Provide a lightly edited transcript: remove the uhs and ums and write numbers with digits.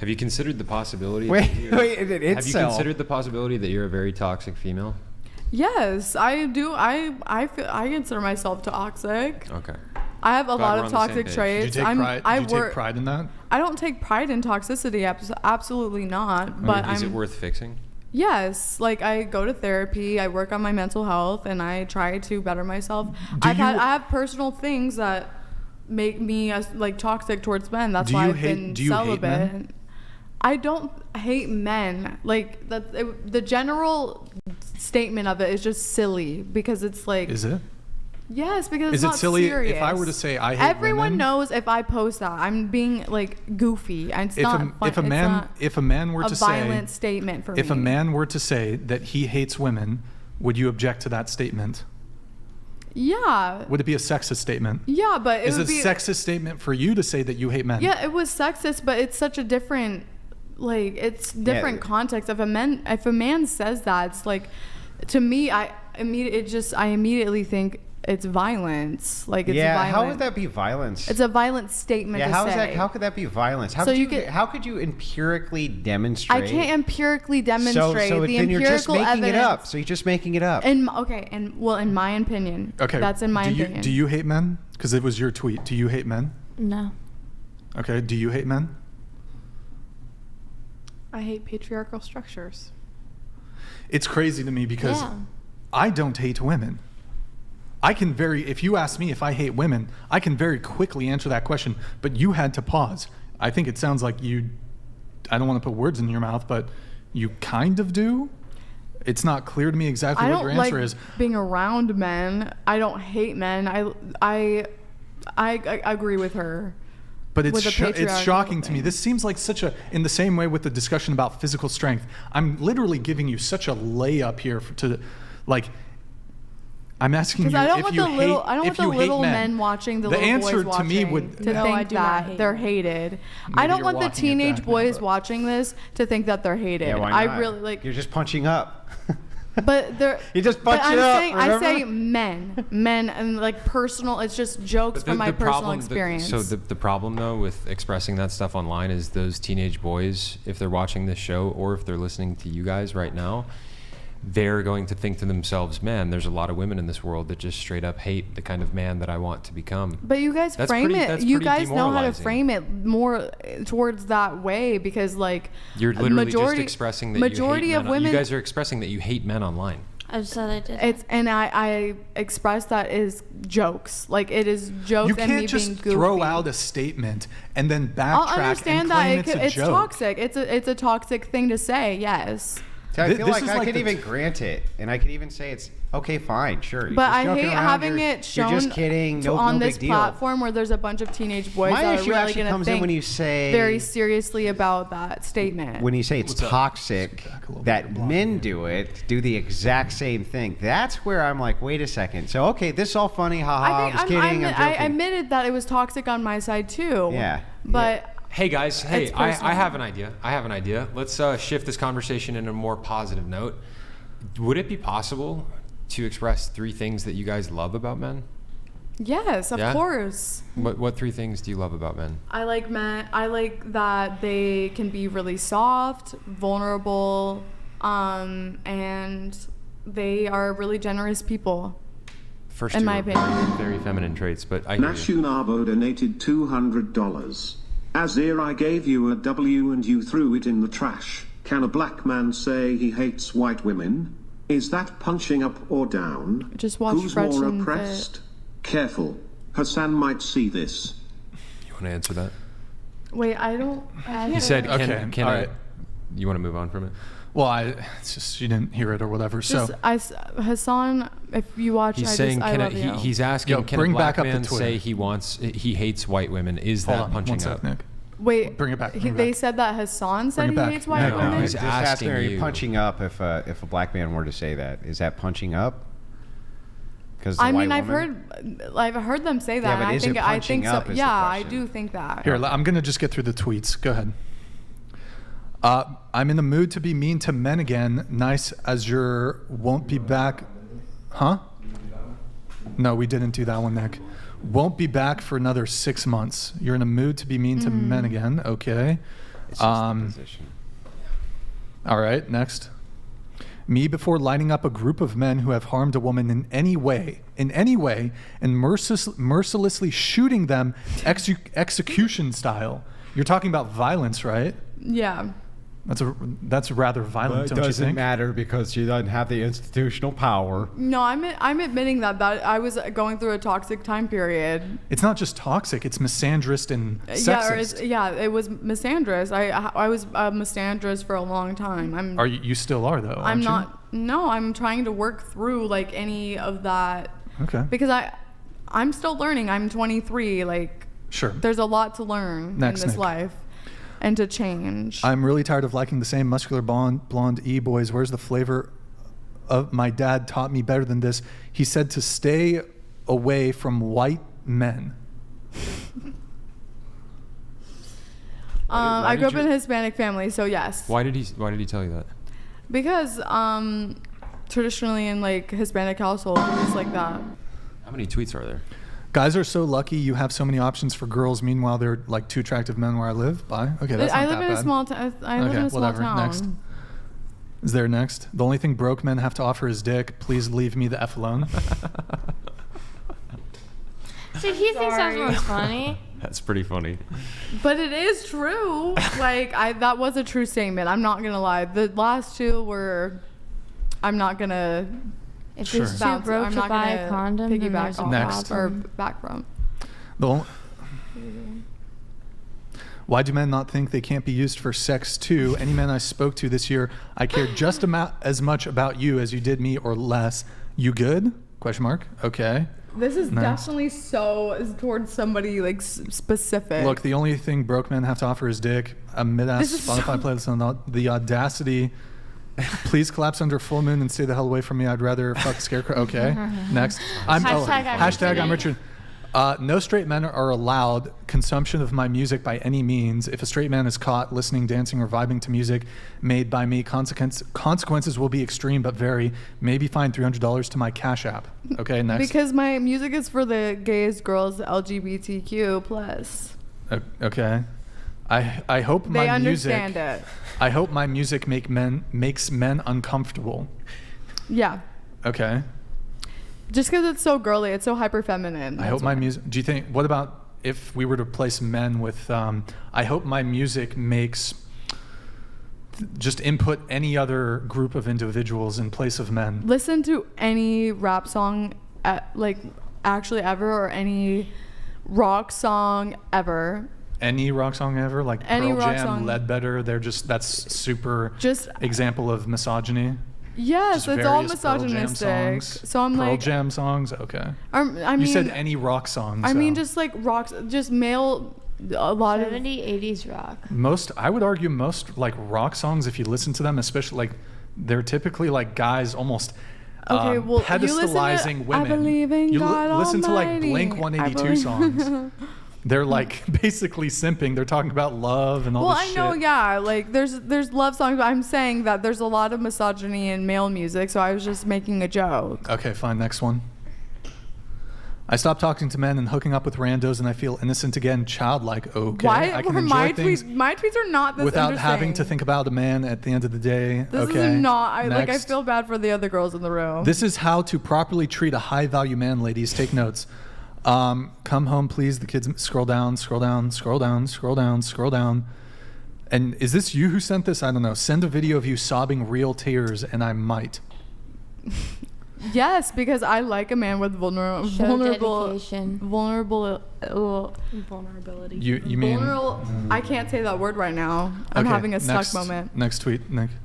Have you considered the possibility? Wait, Have you considered the possibility that you're a very toxic female? Yes, I do. I consider myself toxic. Okay. I have a Glad lot we're of on the same toxic page. traits. Do you take pride in that? I don't take pride in toxicity. Absolutely not. But is it worth fixing? Yes, like I go to therapy, I work on my mental health, and I try to better myself. I have personal things that make me like toxic towards men. That's why I've been celibate. I don't hate men. Like the general statement of it is just silly because it's like. Is it? Yes, because is it's not it silly serious. if I were to say I hate Everyone women? knows if I post that I'm being like goofy. And it's not fun. If a man were to say a violent statement for me. If a man were to say that he hates women, would you object to that statement? Yeah. Would it be a sexist statement? Yeah, but is it a sexist statement for you to say that you hate men? Yeah, it was sexist, but it's such a different, like, it's different context. If a man says that, it's like, to me, I immediately think it's violence. Like, it's violent. How would that be violence? It's a violent statement to say. How could that be violence? How could you empirically demonstrate? I can't empirically demonstrate so the then empirical you're just making evidence. it up. So you're just making it up. In my opinion. Okay. That's in my opinion. Do you hate men? Because it was your tweet. Do you hate men? No. Okay. Do you hate men? I hate patriarchal structures. It's crazy to me because I don't hate women. If you ask me if I hate women, I can very quickly answer that question, but you had to pause. I think it sounds like I don't want to put words in your mouth, but you kind of do. It's not clear to me exactly what your answer is. Being around men. I don't hate men. I agree with her. But it's shocking to me. This seems like in the same way with the discussion about physical strength. I'm literally giving you such a layup here I'm asking you if you hate men. I don't want the little men watching the little boys watching. The answer to me would think that they're hated. I don't want the teenage boys watching this to think that they're hated. Yeah, why not? I really like. You're just punching up. But they're. You just punch it up. I say men, and like personal. It's just jokes from my personal experience. So the problem though with expressing that stuff online is those teenage boys, if they're watching this show or if they're listening to you guys right now, they're going to think to themselves, man, there's a lot of women in this world that just straight up hate the kind of man that I want to become. But you guys frame it. You guys know how to frame it more towards that way because, like, you're literally just expressing that majority you hate of men. women. You guys are expressing that you hate men online. I said I did. I express that as jokes. Like, it is jokes and me being goofy. You can't just throw out a statement and then backtrack and claim it's a joke. It's toxic. It's a toxic thing to say. Yes. So I feel like I could even grant it, and I could even say it's okay, fine, sure. But I hate having it shown you're just kidding, on no this big deal. platform where there's a bunch of teenage boys that are really going to think when you say very seriously about that statement. When you say it's toxic that men do the exact same thing, that's where I'm like, wait a second. So, okay, this is all funny, haha, I'm just kidding, I'm joking. I admitted that it was toxic on my side, too. Yeah. But... Hey guys, I have an idea. Let's shift this conversation in a more positive note. Would it be possible to express 3 things that you guys love about men? Yes, of course. What 3 things do you love about men? I like men. I like that they can be really soft, vulnerable, and they are really generous people. First in two my opinion, very feminine traits, but I hear you. Nashunabo donated $200. Azir, I gave you a W and you threw it in the trash. Can a black man say he hates white women? Is that punching up or down? Just watch Who's more oppressed? Careful. Hassan might see this. You want to answer that? Wait, I don't... You said, can all I... right. You want to move on from it? Well, it's just you didn't hear it or whatever. Just, Hassan, if you watch, I love you. He's asking, can a black man say he hates white women? Is that punching up? Nick. Wait, bring it back. They said that Hassan said he hates white women? No, he's asking are you. you punching up if a black man were to say that? Is that punching up? I mean, I've heard them say that. Yeah, but and I think so. Yeah, I do think that. Here, I'm gonna just get through the tweets. Go ahead. I'm in the mood to be mean to men again. Nice Azure won't be back. Huh? No, we didn't do that one, Nick. Won't be back for another 6 months. You're in a mood to be mean to men again. Okay. It's just the position. All right, next. Me before lining up a group of men who have harmed a woman in any way, and mercilessly shooting them execution style. You're talking about violence, right? Yeah. That's rather violent, don't you think? It doesn't matter because she doesn't have the institutional power. No, I'm admitting that I was going through a toxic time period. It's not just toxic; it's misandrist and sexist. It was misandrist. I was a misandrist for a long time. You still are though? I'm aren't not. You? No, I'm trying to work through like any of that. Okay. Because I'm still learning. I'm 23. Like. Sure. There's a lot to learn in this life. And to change. I'm really tired of liking the same muscular blonde e-boys. Where's the flavor of my dad taught me better than this? He said to stay away from white men. I grew up in a Hispanic family, so yes. Why did he tell you that? Because traditionally in like Hispanic households, it's like that. How many tweets are there? Guys are so lucky you have so many options for girls. Meanwhile, they're like 2 attractive men where I live. Bye. Okay, that's not that bad. I live in a small town. Next. Is there next? The only thing broke men have to offer is dick. Please leave me the F alone. So he thinks everyone's funny. That's pretty funny. But it is true. Like that was a true statement. I'm not gonna lie. The last 2 were. I'm not gonna. If it's too broke to buy a condom, then there's a Next. Or back from. Why do men not think they can't be used for sex too? Any men I spoke to this year, I cared just as much about you as you did me or less. You good? ? Okay. This is definitely so towards somebody like specific. Look, the only thing broke men have to offer is dick. A mid-ass Spotify playlist on the audacity. Please collapse under full moon and stay the hell away from me. I'd rather fuck Scarecrow. Okay. Next. Hashtag I'm Richard. No straight men are allowed consumption of my music by any means. If a straight man is caught listening, dancing, or vibing to music made by me, consequences will be extreme but vary. Maybe fine $300 to my Cash App. Okay, next. Because my music is for the gays, girls, LGBTQ plus. Okay. I hope they my understand music. It. I hope my music makes men uncomfortable. Yeah. Okay. Just because it's so girly, it's so hyper feminine. I hope my music. Do you think? What about if we were to replace men with? I hope my music makes. Just input any other group of individuals in place of men. Listen to any rap song, actually ever, or any rock song ever. Any rock song ever, like any Pearl rock Jam, song. That's super example of misogyny. Yes, just it's all Pearl misogynistic. Jam songs, So I'm Pearl Jam songs, okay. I mean, you said any rock songs. I mean, just like rocks, just male. A lot 70s, 80s rock. I would argue most like rock songs, if you listen to them, especially like they're typically like guys almost. Pedestalizing women. I believe in God listen to like Almighty. Blink-182 songs. They're like basically simping. They're talking about love and all this shit. Well, I know, yeah. Like there's love songs, but I'm saying that there's a lot of misogyny in male music, so I was just making a joke. Okay, fine. Next one. I stopped talking to men and hooking up with randos, and I feel innocent again, childlike. Okay, why? I can enjoy things my tweets are not this without having to think about a man at the end of the day. This okay, is not. I Next. feel bad for the other girls in the room. This is how to properly treat a high-value man, ladies. Take notes. Come home, please. The kids scroll down. And is this you who sent this? I don't know. Send a video of you sobbing real tears, and I might. Yes, because I like a man with vulnerability. You mean? I can't say that word right now. I'm having a stuck moment. Next tweet, Nick.